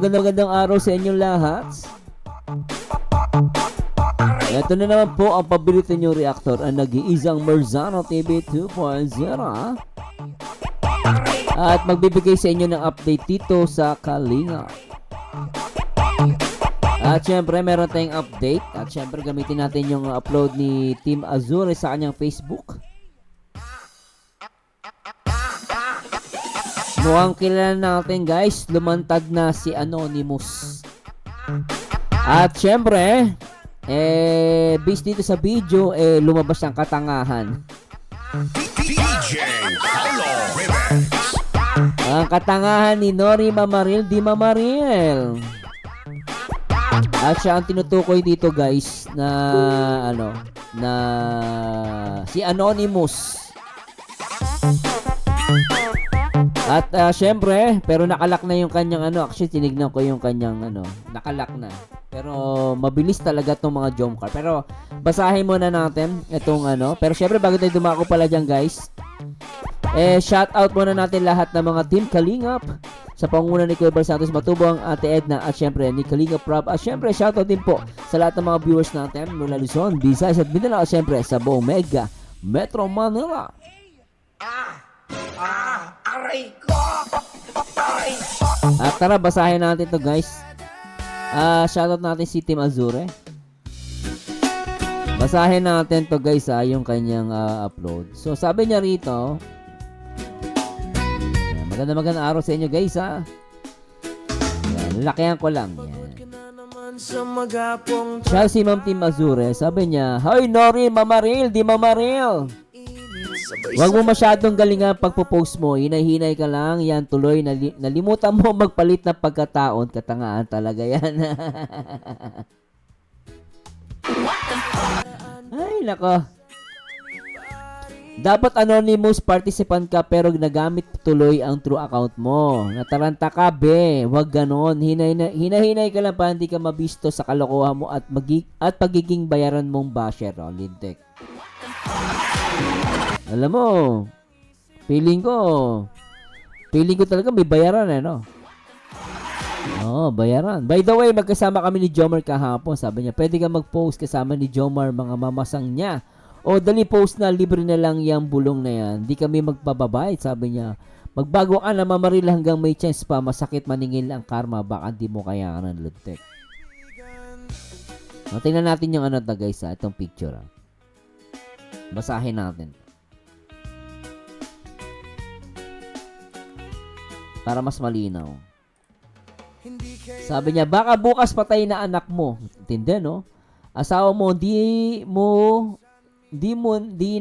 magandang araw sa inyong lahat. Ito na naman po ang paborito niyong reactor, ang nag-iisang Merzano TV 2.0. At magbibigay sa inyo ng update dito sa Kalinga. At syempre meron tayong update. At syempre gamitin natin yung upload ni Team Azure sa kanyang Facebook. Mukhang kilala natin guys, lumantad na si Anonymous. At syempre, based dito sa video, lumabas ang katangahan. Ang katangahan ni Nori Mamaril Di Mamaril. At siya ang tinutukoy dito guys na na si Anonymous. At syempre, pero nakalak na yung kanyang actually tinignan ko yung kanyang nakalak na. Pero mabilis talaga tong mga jump car. Pero basahin muna natin itong pero syempre bago tayo dumako pala diyan guys, shout out muna natin lahat ng mga team Kalingap sa pangunguna ni Kuya Bal Santos Matubang, Ate Edna at syempre ni Kalingap Rob. At syempre shout out din po sa lahat ng mga viewers natin mula Luzon, Visayas at Mindanao at syempre sa buong Mega Metro Manila. Aray ko! Aray ko! At tara, basahin natin to guys. Shoutout natin si Team Azure. Basahin natin to guys yung kanyang upload. So sabi niya rito, magandang araw sa inyo guys Yan, lakihan ko lang. Yan. Siya si Ma'am Team Azure. Sabi niya, "Hoy Nori Mamaril Di Mamaril, wag mo masyadong galingan pagpo-post mo. Hinay-hinay ka lang. Yan tuloy. Nalimutan mo magpalit ng pagkataon. Katangaan talaga yan." Ay, nako. Dapat anonymous participant ka pero nagamit tuloy ang true account mo. Nataranta ka, be. Wag ganon. Hinay-hinay ka lang para hindi ka mabisto sa kalokohan mo at pagiging bayaran mong basher. Lintek. Alam mo, feeling ko talaga may bayaran bayaran. By the way, magkasama kami ni Jomar kahapon. Sabi niya, pwede ka mag-post kasama ni Jomar mga mamasang niya. O dali post na, libre na lang yung bulong na yan. Di kami magpababayad, sabi niya. Magbago ka na Mamaril hanggang may chance pa. Masakit maningil ang karma, baka di mo kayanan luntek. Tingnan natin yung guys itong picture. Basahin natin. Para mas malinaw. Sabi niya, baka bukas patay na anak mo. Tindi, no? Asawa mo, di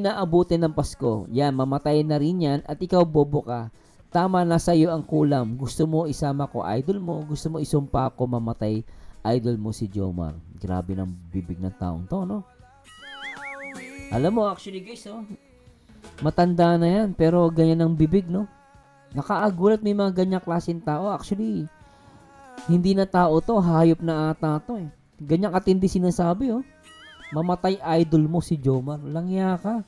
na abutin ng Pasko. Yan, mamatay na rin yan at ikaw bobo ka. Tama na sa'yo ang kulam. Gusto mo isama ko, idol mo. Gusto mo isumpa ko, mamatay, idol mo si Jomar. Grabe ng bibig ng taong to, no? Alam mo, actually guys, matanda na yan, pero ganyan ang bibig, no? Nakaagulat may mga ganyang klaseng tao. Actually, hindi na tao to, hayop na ata to eh. Ganyang katindi sinasabi, mamatay idol mo si Jomar. Langya ka.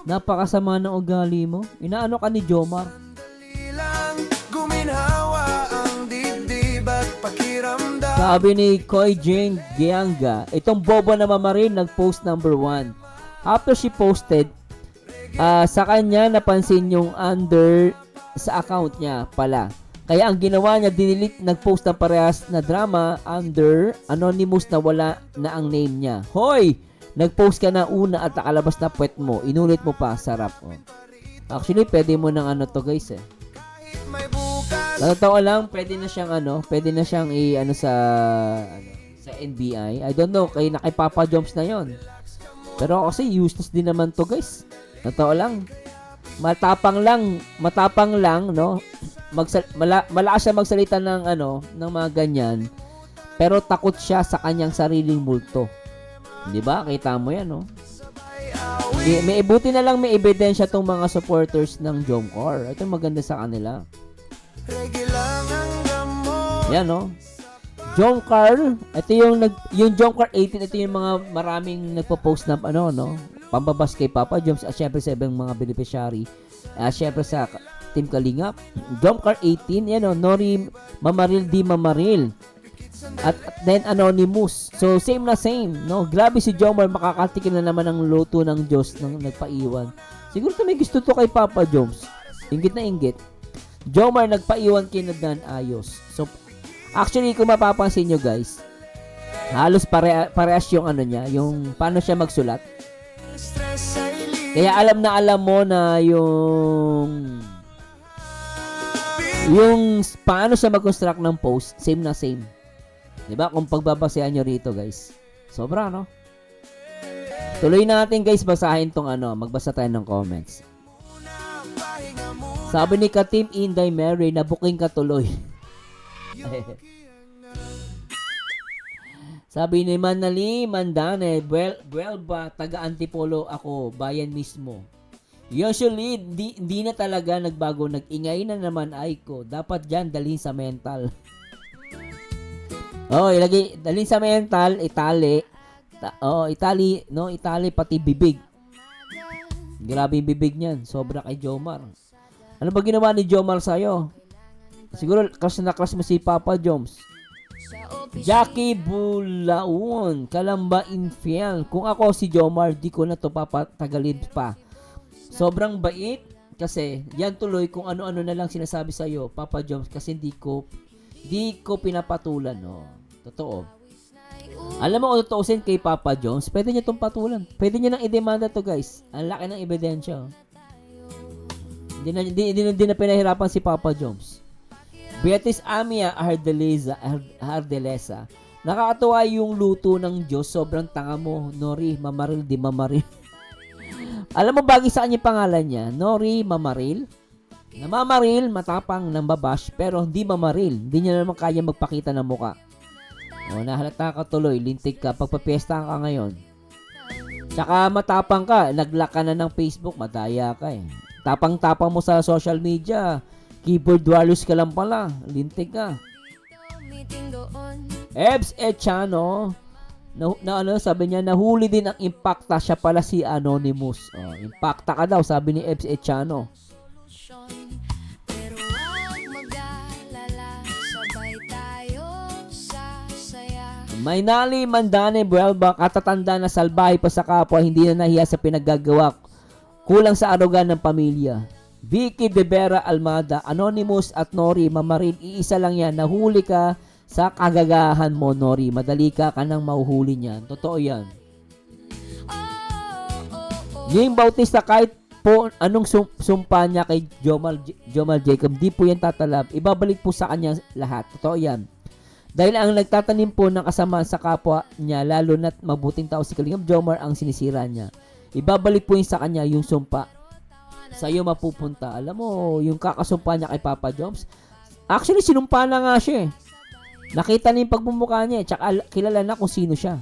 Napakasama ng ugali mo. Inaano ka ni Jomar? Sabi ni Koy Jane Gianga, itong bobo na Mamaril nag-post number 1. After she posted, sa kanya napansin yung under sa account niya pala. Kaya ang ginawa niya, dinilit, nag-post ng parehas na drama under Anonymous na wala na ang name niya. Hoy! Nag-post ka na una at nakalabas na puwet mo. Inulit mo pa, sarap. Actually, pwede mo ng to guys Sa totoo lang, pwede na siyang sa NBI. I don't know, kay Papa Joms na yon. Pero kasi useless din naman to guys. Totoo lang. Matapang lang, no? Malakas siya magsalita ng ng mga ganyan. Pero takot siya sa kanyang sariling multo. 'Di ba? Kita mo 'yan, no? May ibuti na lang may ebidensya tong mga supporters ng Jomcar. Ito maganda sa kanila. Yan, no? Jomcar, ito yung Jomcar 18, ito yung mga maraming nagpo-post na pambabas kay Papa Joms at syempre sa ibang mga beneficiary. Syempre sa Team Kalingap. Jomcar 18, yan o, Nori Mamaril di Mamaril. At then Anonymous. So same na same, no? Grabe si Jomar, makakatikim na naman ng luto ng Diyos nang nagpaiwan. Siguro may gusto to kay Papa Joms. Inggit na inggit. Jomar nagpaiwan kay Nadnan Ayos. So actually kung mapapansin nyo guys, halos parehas yung ano niya, yung paano siya magsulat. Kaya alam mo na yung paano siya mag-construct ng post, same na same. Diba? Kung pagbabasehan nyo rito, guys. Sobra, no? Tuloy natin, guys, basahin tong magbasa tayo ng comments. Sabi ni Katim Inday Mary, nabuking ka tuloy. Sabi ni Manali Mandane, well ba, taga Antipolo ako, bayan mismo. Usually, di na talaga nagbago, nag-ingay na naman ay ko. Dapat dyan, dalhin sa mental. Ilagay, dalhin sa mental, itali, pati bibig. Grabe yung bibig niyan, sobra kay Jomar. Ano ba ginawa ni Jomar sa'yo? Siguro, crush na crush mo si Papa Joms. Jackie Bulaon, Kalamba Infiel. Kung ako si Jomar, di ko na to papatagalin pa. Sobrang bait, kasi yan tuloy kung ano-ano na lang sinasabi sa'yo, Papa Joms, kasi di ko pinapatulan, no. Totoo. Alam mo kung tutuusin kay Papa Jones, pwede niya itong patulan. Pwede niya nang idemanda to, guys. Ang laki ng ebidensya. Hindi na pinahirapan si Papa Jones. Beatrice Amia Ardelesa. Nakakatuwa yung luto ng Diyos. Sobrang tanga mo. Nori Mamaril di Mamaril. Alam mo bagay sa kanya pangalan niya? Nori Mamaril. Namamaril, matapang, nambabash, pero hindi mamaril. Hindi niya naman kaya magpakita ng muka. Nahalata ka tuloy, lintik ka, pagpapiesta ka ngayon. Tsaka matapang ka, naglock ka na ng Facebook, madaya ka eh. Tapang-tapang mo sa social media, keyboard warriors ka lang pala, lintik ka. Ebs Echano, sabi niya, nahuli din ang Impacta, siya pala si Anonymous. Impacta ka daw, sabi ni Ebs Echano. Maynali Mandane Buelba, katatanda na salbahe pa sa kapwa, hindi na nahiya sa pinaggagawa, kulang sa arugan ng pamilya. Vicky Bebera Almada, Anonymous at Nori Mamaril, iisa lang yan, nahuli ka sa kagagahan mo, Nori, madali ka nang mahuhuli niyan. Totoo yan. Yung Bautista, kahit po anong sumpa niya kay Jomal Jacob, di po yan tatalab, ibabalik po sa kanya lahat. Totoo yan. Dahil ang nagtatanim po ng kasama sa kapwa niya, lalo na't mabuting tao si Kalingap Jomar ang sinisira niya. Ibabalik po yun sa kanya yung sumpa. Sa'yo mapupunta. Alam mo, yung kakasumpa niya kay Papa Joms, actually sinumpa na nga siya eh. Nakita niya yung pagmumukha niya eh, tsaka kilala na kung sino siya.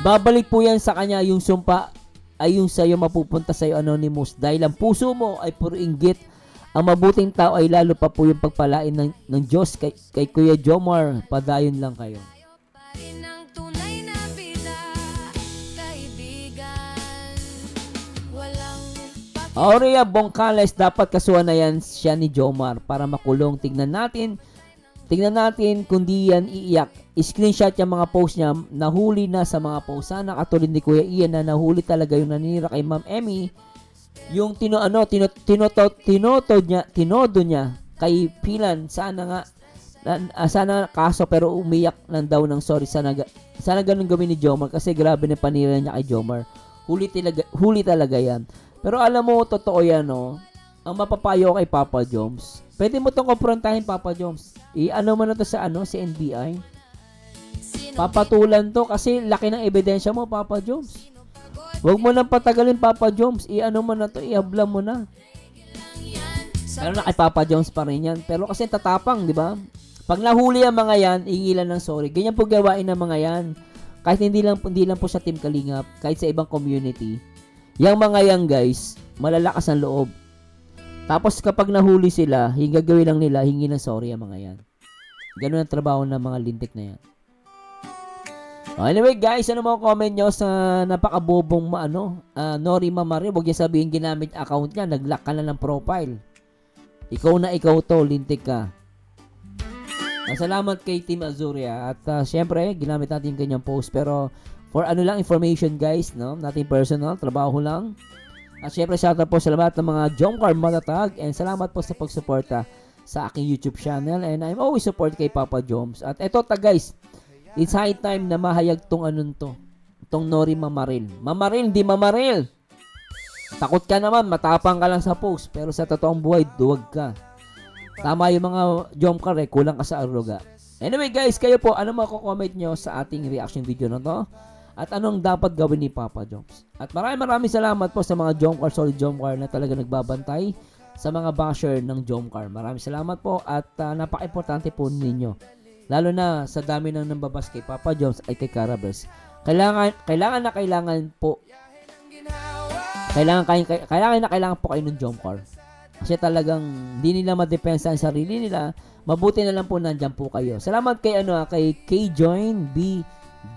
Ibabalik po yan sa kanya yung sumpa ay yung sa'yo mapupunta sa'yo, Anonymous. Dahil ang puso mo ay puro inggit. Ang mabuting tao ay lalo pa po yung pagpalain ng Diyos kay Kuya Jomar. Padayon lang kayo. Aurea Bongcales, dapat kasuhan na yan siya ni Jomar para makulong. Tignan natin kung di yan iiyak. I-screenshot yung mga post niya, nahuli na sa mga post. Sana katulad ni Kuya Ian na nahuli talaga yung naninira kay Ma'am Emmy. Yung tinodo niya kay Pilan, sana kaso pero umiyak lang daw ng sorry. Sana ganun gawin ni Jomar kasi grabe na panira niya kay Jomar. Huli talaga yan. Pero alam mo, totoo yan, no? Ang mapapayo kay Papa Joms, pwede mo itong komprontahin, Papa Joms. I-ano mo na to sa NBI. Papatulan to kasi laki ng ebidensya mo, Papa Joms. Huwag mo nang patagalin, Papa Joms. I-ano mo na to, i-habla mo na. Pero na kay Papa Joms pa rin yan. Pero kasi tatapang, di ba? Pag nahuli ang mga yan, ingilan ng sorry. Ganyan po gawain ng mga yan. Kahit hindi lang po sa Team Kalingap, kahit sa ibang community. Yang mga yan, guys, malalakas ang loob. Tapos kapag nahuli sila, gagawin lang nila, hingi ng sorry ang mga yan. Ganun ang trabaho ng mga lintik na yan. Anyway guys, ano mga comment nyo sa napakabobong Nori Mamaril? Huwag niya sabihin ginamit account niya, nag-lock ka na ng profile. Ikaw na ikaw to, lintik ka. Salamat kay Team Azuria at syempre, ginamit natin yung kanyang post pero for information guys, no? Nating personal, trabaho lang. At syempre, shoutout po sa lahat ng mga Jomcar matatag and salamat po sa pagsuporta sa aking YouTube channel and I'm always support kay Papa Joms. At eto guys, it's high time na mahayag tong tong Nori Mamaril. Mamaril, hindi Mamaril. Takot ka naman, matapang ka lang sa post, pero sa totoong buhay, duwag ka. Tama yung mga Jomcar kulang ka sa aruga. Anyway guys, kayo po, ano mako-comment nyo sa ating reaction video na to? At anong dapat gawin ni Papa Joms? At maraming salamat po sa mga Jomcar, solid Jomcar na talaga nagbabantay sa mga basher ng Jomcar. Maraming salamat po at napaka-importante po ninyo. Lalo na sa dami ng nambabas kay Papa Joms ay kay Carabes. Kailangan po kayo ng Jomcar. Kasi talagang hindi nila madepensa ang sarili nila. Mabuti na lang po nandyan po kayo. Salamat kay kay K-Join B.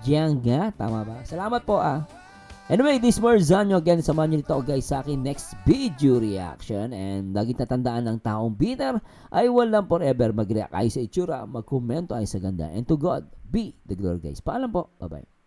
Jianga. Tama ba? Salamat po Anyway, this more Zanyo again. Samahan nyo dito guys sa akin next video reaction. And lagi tatandaan ng taong bitter ay walang forever mag-react ay sa itsura, mag-komento ay sa ganda. And to God be the glory guys. Paalam po. Bye-bye.